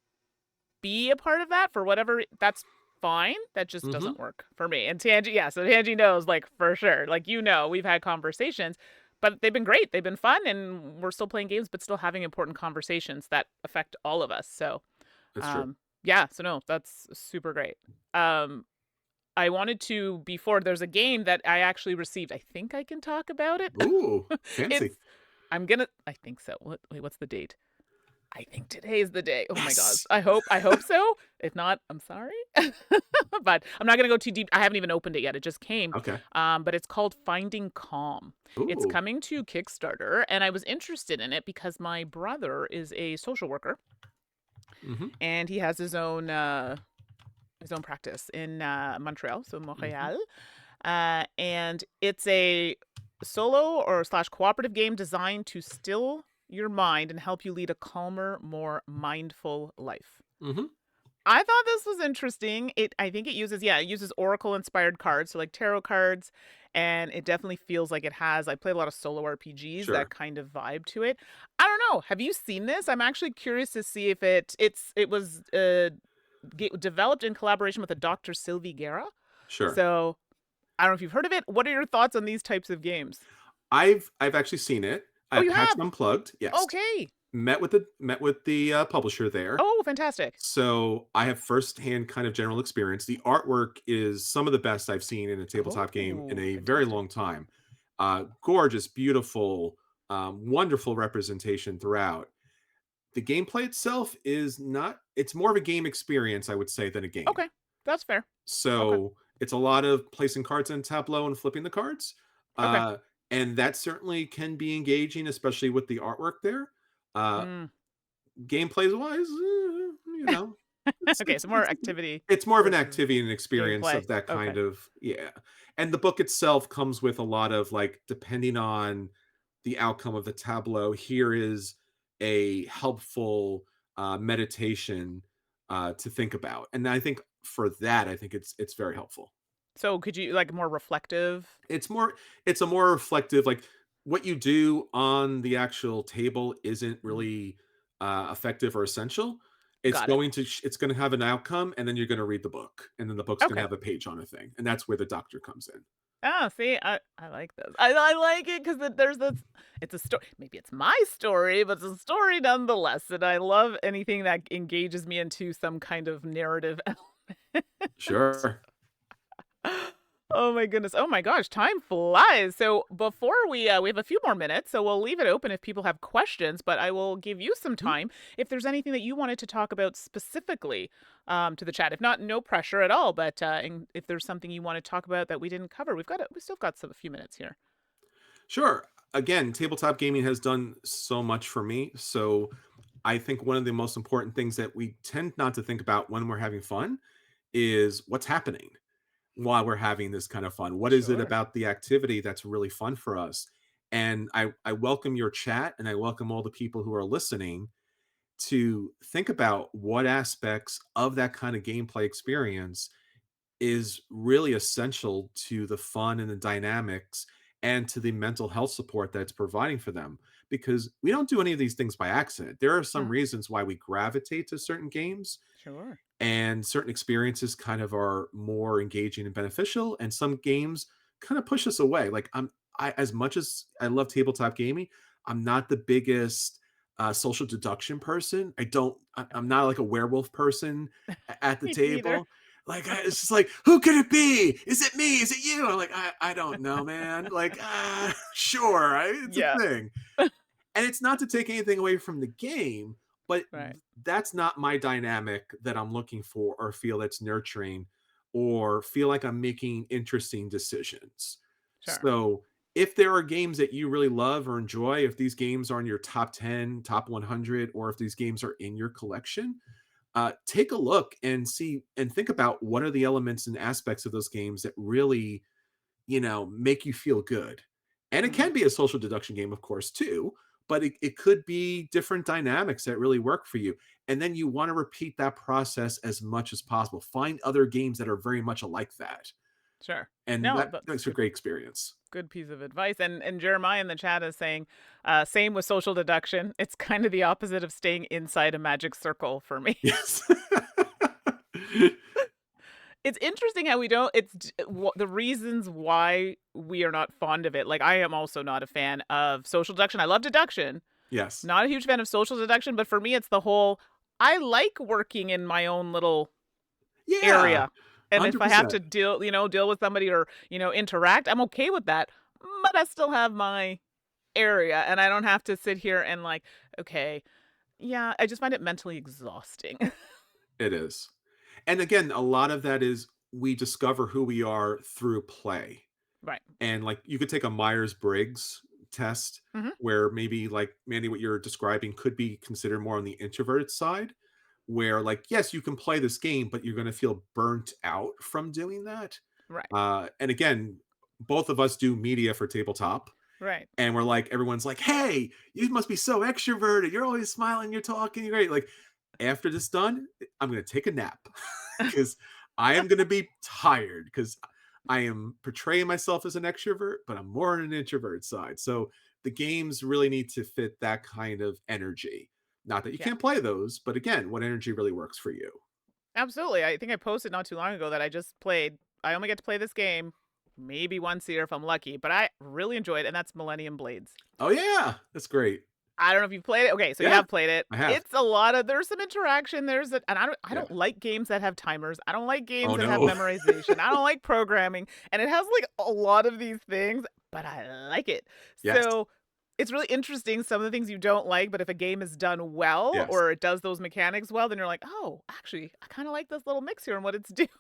be a part of that for whatever, that's fine. That just Hmm. doesn't work for me. And Tangi, yeah, so Tangi knows, like, for sure. Like, we've had conversations, but they've been great. They've been fun, and we're still playing games, but still having important conversations that affect all of us. So, That's true. yeah, so no, that's super great. Um, I wanted to, before, there's a game that I actually received. I think I can talk about it. Ooh, it's, fancy. I think so. Wait, what's the date? I think today is the day. Oh my gosh. Yes. I hope so. If not, I'm sorry. But I'm not gonna go too deep. I haven't even opened it yet. It just came. Okay. But it's called Finding Calm. It's Ooh. coming to Kickstarter, and I was interested in it because my brother is a social worker, Hmm. and he has his own practice in Montreal, so Hmm. Montreal. And it's a solo or slash cooperative game designed to still your mind and help you lead a calmer, more mindful life. Hmm. I thought this was interesting. I think it uses Oracle inspired cards, so like tarot cards, and it definitely feels like it has. I played a lot of solo RPGs, that Sure. kind of vibe to it. I don't know. Have you seen this? I'm actually curious to see if it was developed in collaboration with a Dr. Sylvie Guerra. Sure. So I don't know if you've heard of it. What are your thoughts on these types of games? I've actually seen it Oh, at you PAX have? Unplugged. Yes. Okay. Met with the publisher there. Oh, fantastic. So I have firsthand kind of general experience. The artwork is some of the best I've seen in a tabletop game in Oh, a very fantastic. long time. Gorgeous, beautiful, wonderful representation throughout. The gameplay itself is not, it's more of a game experience, I would say, than a game. Okay. That's fair. Okay. So it's a lot of placing cards in tableau and flipping the cards. Okay. Uh, and that certainly can be engaging, especially with the artwork there. Uh, Mm. Gameplays wise, Okay, so more activity it's more of an versus activity and an experience gameplay. of that Okay. kind of, yeah. And the book itself comes with a lot of, like, depending on the outcome of the tableau, here is a helpful meditation to think about. And I think for that, I think it's very helpful. So could you like more reflective? It's a more reflective, like, what you do on the actual table isn't Mhm. really effective or essential. Got it. It's going to have an outcome, and then you're going to read the book, and then the book's going to Okay. have a page on a thing, and that's where the doctor comes in. Oh, see, I like this. I like it because there's this. It's a story. Maybe it's my story, but it's a story nonetheless. And I love anything that engages me into some kind of narrative element. Sure. Oh my goodness. Oh my gosh, time flies. So before we have a few more minutes, so we'll leave it open if people have questions, but I will give you some Mhm. time if there's anything that you wanted to talk about specifically to the chat. If not, no pressure at all, but if there's something you want to talk about that we didn't cover, we still got a few minutes here. Sure. Again, tabletop gaming has done so much for me. So I think one of the most important things that we tend not to think about when we're having fun is what's happening while we're having this kind of fun. What is it Sure. about the activity that's really fun for us? And I welcome your chat, and I welcome all the people who are listening to think about what aspects of that kind of gameplay experience is really essential to the fun and the dynamics and to the mental health support that it's providing for them. Because we don't do any of these things by accident. There are some Uh, reasons why we gravitate to certain games, sure. and certain experiences kind of are more engaging and beneficial, and some games kind of push us away. Like, I as much as I love tabletop gaming, I'm not the biggest social deduction person. I'm not like a werewolf person at the Me neither. table. Like, it's just like, who could it be? Is it me? Is it you? I'm like, I don't know, man. Like, sure, it's a Yeah. thing. And it's not to take anything away from the game, but Right. that's not my dynamic that I'm looking for or feel that's nurturing or feel like I'm making interesting decisions. Sure. So, if there are games that you really love or enjoy, if these games are in your top 10, top 100, or if these games are in your collection, take a look and see and think about what are the elements and aspects of those games that really, make you feel good. And it Mhm. can be a social deduction game, of course, too, but it could be different dynamics that really work for you. And then you want to repeat that process as much as possible. Find other games that are very much alike that. Sure. And No, that that's makes a good. great experience. Good piece of advice. And Jeremiah in the chat is saying, same with social deduction. It's kind of the opposite of staying inside a magic circle for me. Yes. It's interesting how we don't. The reasons why we are not fond of it. Like I am also not a fan of social deduction. I love deduction. Yes. Not a huge fan of social deduction, but for me, it's the whole. I like working in my own little Yeah. area. And if I have 100%. to deal with somebody or, interact, I'm okay with that. But I still have my area and I don't have to sit here and like, okay, yeah, I just find it mentally exhausting. It is. And again, a lot of that is we discover who we are through play. Right. And like you could take a Myers-Briggs test Mhm. where maybe like Mandy, what you're describing could be considered more on the introverted side, where like, yes, you can play this game, but you're going to feel burnt out from doing that. Right. And again, both of us do media for tabletop. Right. And we're like, everyone's like, hey, you must be so extroverted. You're always smiling, you're talking, you're great. Like, after this done, I'm going to take a nap because I am going to be tired because I am portraying myself as an extrovert, but I'm more on an introvert side. So the games really need to fit that kind of energy. Not that you Yeah. can't play those, but again, what energy really works for you? Absolutely. I think I posted not too long ago that I just played. I only get to play this game maybe once a year if I'm lucky, but I really enjoyed it, and that's Millennium Blades. Oh, yeah, that's great. I don't know if you've played it. Okay, so you Yeah, have played it. I have. It's a lot of there's some interaction. And I Yeah. don't like games that have timers. I don't like games Oh, that have no. memorization. I don't like programming. And it has like a lot of these things, but I like it. Yes. So it's really interesting some of the things you don't like, but if a game is done well Yes. or it does those mechanics well, then you're like, oh, actually, I kind of like this little mix here and what it's doing.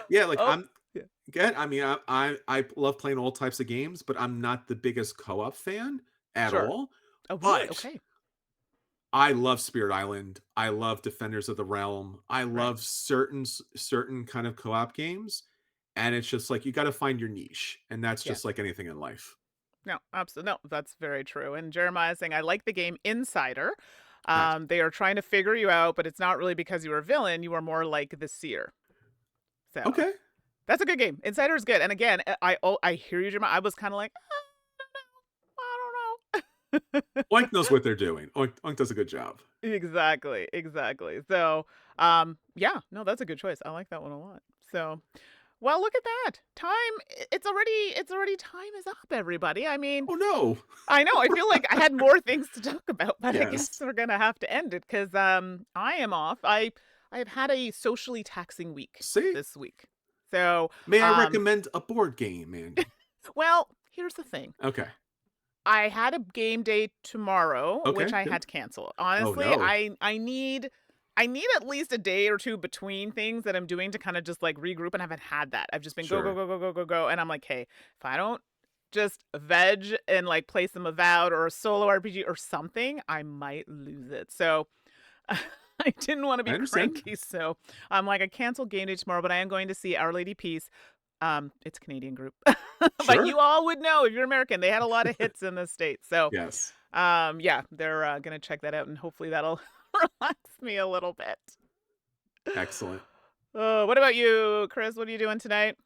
Yeah, like Oh, I'm yeah, good. I mean, I love playing all types of games, but I'm not the biggest co-op fan at sure. all. Oh, really? But Okay. I love Spirit Island. I love Defenders of the Realm. I Right. love certain kind of co-op games, and it's just like you got to find your niche, and that's Yeah. just like anything in life. No, absolutely. No, that's very true. And Jeremiah is saying, I like the game Insider. Nice. They are trying to figure you out, but it's not really because you are a villain. You are more like the seer. So Okay. that's a good game. Insider is good. And again, I hear you, Jeremiah. I was kind of like, I don't know. Oink knows what they're doing. Oink does a good job. Exactly, exactly. So, yeah, no, that's a good choice. I like that one a lot. So, well, look at that. It's already time is up, everybody. I mean, Oh no. I know. I feel like I had more things to talk about, but I guess Yes. we're gonna have to end it because I am off. I have had a socially taxing week See, this week. So may I recommend a board game, Mandy? well, here's the thing. Okay. I had a game day tomorrow, which Okay. I Good. had to cancel. Oh Honestly, no. I need at least a day or two between things that I'm doing to kind of just like regroup, and I haven't had that. I've just been go go Sure. go go go go go, and I'm like, hey, if I don't just veg and like play some Avowed or a solo RPG or something, I might lose it. So I didn't want to I be understand. cranky, so I'm like, I canceled game day tomorrow, but I am going to see Our Lady Peace. It's a Canadian group, but Sure. you all would know if you're American. They had a lot of hits in the States, so Yes. yeah, they're gonna check that out, and hopefully that'll relax me a little bit. Excellent. What about you, Chris? What are you doing tonight?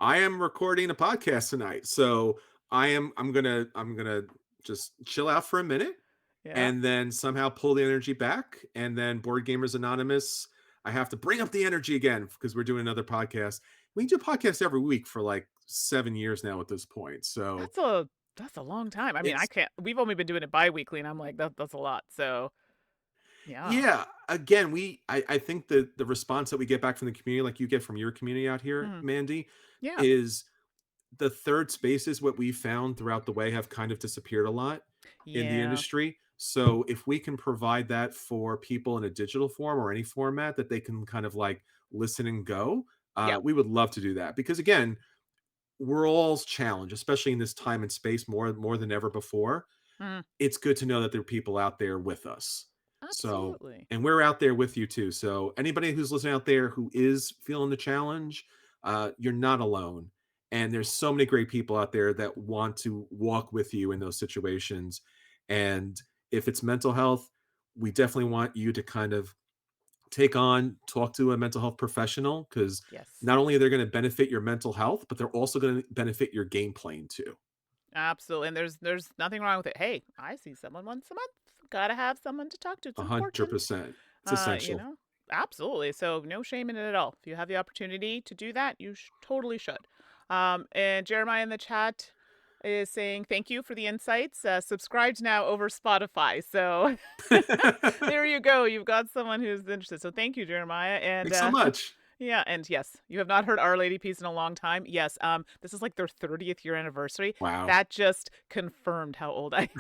I am recording a podcast tonight, so I'm gonna just chill out for a minute Yeah, and then somehow pull the energy back. And then Board Gamers Anonymous, I have to bring up the energy again because we're doing another podcast. We do podcasts every week for like 7 years now at this point. So that's a That's a long time. I mean, I It's can't. We've only been doing it bi-weekly, and I'm like, that's a lot. So yeah. Yeah, again, I think the response that we get back from the community, like you get from your community out here, Mhm. Mandy, Yeah. is the third spaces what we found throughout the way have kind of disappeared a lot in the Yeah. industry. So if we can provide that for people in a digital form or any format that they can kind of like listen and go, Yeah. we would love to do that because again, we're all challenged, especially in this time and space more than ever before. Mhm. It's good to know that there are people out there with us. So, Absolutely. and we're out there with you too. So, anybody who's listening out there who is feeling the challenge, you're not alone. And there's so many great people out there that want to walk with you in those situations. And if it's mental health, we definitely want you to kind of talk to a mental health professional because Yes. not only are they going to benefit your mental health, but they're also going to benefit your game playing too. Absolutely. And there's nothing wrong with it. Hey, I see someone once a month. Gotta have someone to talk to. It's important. 100%. It's You essential. know? Absolutely. So no shame in it at all. If you have the opportunity to do that, you totally should. And Jeremiah in the chat is saying thank you for the insights. Subscribed now over Spotify. So there you go. You've got someone who's interested. So thank you, Jeremiah. And Thanks so much. yeah, and yes, you have not heard Our Lady Peace in a long time. Yes, this is like their 30th year anniversary. Wow. That just confirmed how old I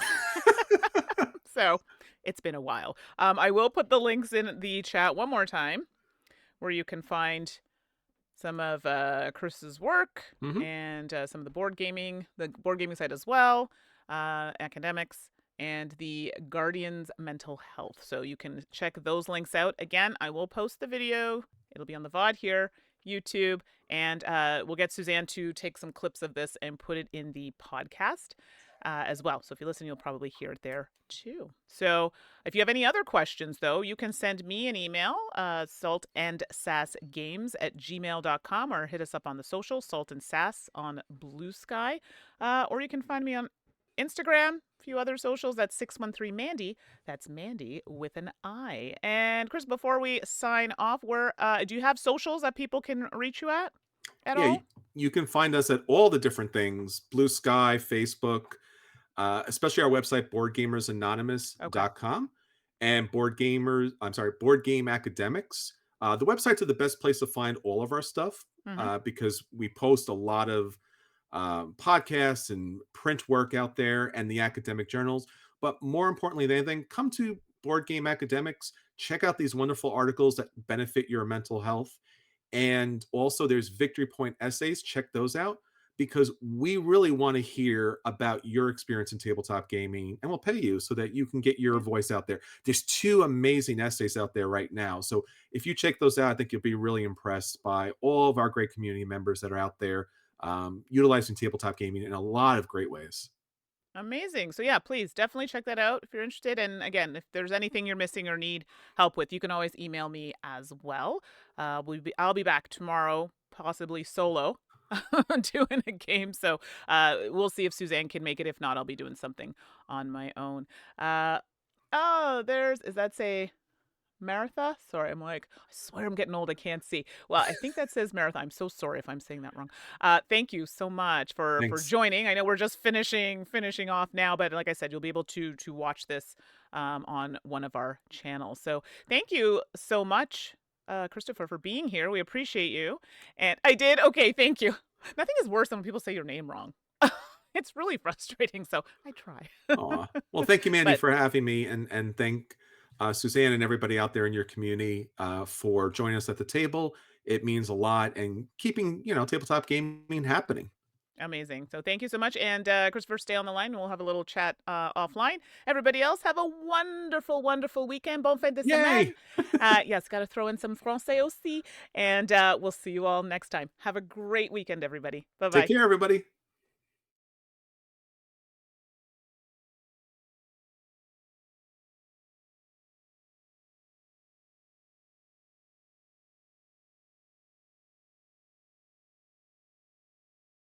so it's been a while. I will put the links in the chat one more time where you can find some of Chris's work Mhm. and some of the board gaming site as well, academics, and the Guardian's mental health. So you can check those links out. Again, I will post the video. It'll be on the VOD here, YouTube, and we'll get Suzanne to take some clips of this and put it in the podcast as well. So if you listen, you'll probably hear it there too. So if you have any other questions, though, you can send me an email, saltandsassgames@gmail.com, or hit us up on the social, Salt and Sass on Blue Sky. Or you can find me on Instagram, a few other socials. That's 613 Mandy. That's Mandy with an I. And Chris, before we sign off, where do you have socials that people can reach you at Yeah, all? you can find us at all the different things, Blue Sky, Facebook, especially our website, Okay. boardgamersanonymous.com and Board Game Academics. The websites are the best place to find all of our stuff Mm-hmm. because we post a lot of podcasts and print work out there and the academic journals. But more importantly than anything, come to Board Game Academics, check out these wonderful articles that benefit your mental health. And also, there's Victory Point essays. Check those out because we really want to hear about your experience in tabletop gaming and we'll pay you so that you can get your Yeah. voice out there. There's two amazing essays out there right now. So if you check those out, I think you'll be really impressed by all of our great community members that are out there utilizing tabletop gaming in a lot of great ways. Amazing. So yeah, please definitely check that out if you're interested. And again, if there's anything you're missing or need help with, you can always email me as well. I'll be back tomorrow, possibly solo, doing a game. So we'll see if Suzanne can make it. If not, I'll be doing something on my own. Uh, oh, is that say Maratha? Sorry, I'm like, I swear I'm getting old. I can't see. Well, I think that says Maratha. I'm so sorry if I'm saying that wrong. Thank you so much for Thanks. joining. I know we're just finishing off now, but like I said, you'll be able to watch this on one of our channels. So thank you so much, Christopher, for being here. We appreciate you. And I did. Okay, thank you. Nothing is worse than when people say your name wrong. It's really frustrating. So I try. Aw. Well, thank you, Mandy, But for having me, and thank Suzanne and everybody out there in your community for joining us at the table. It means a lot, and keeping tabletop gaming happening. amazing. So thank you so much. And Christopher, stay on the line. We'll have a little chat offline. Everybody else, have a wonderful, wonderful weekend. Bon fin de Yay! semaine. Yes, got to throw in some français aussi. And we'll see you all next time. Have a great weekend, everybody. Bye Take bye. care, everybody.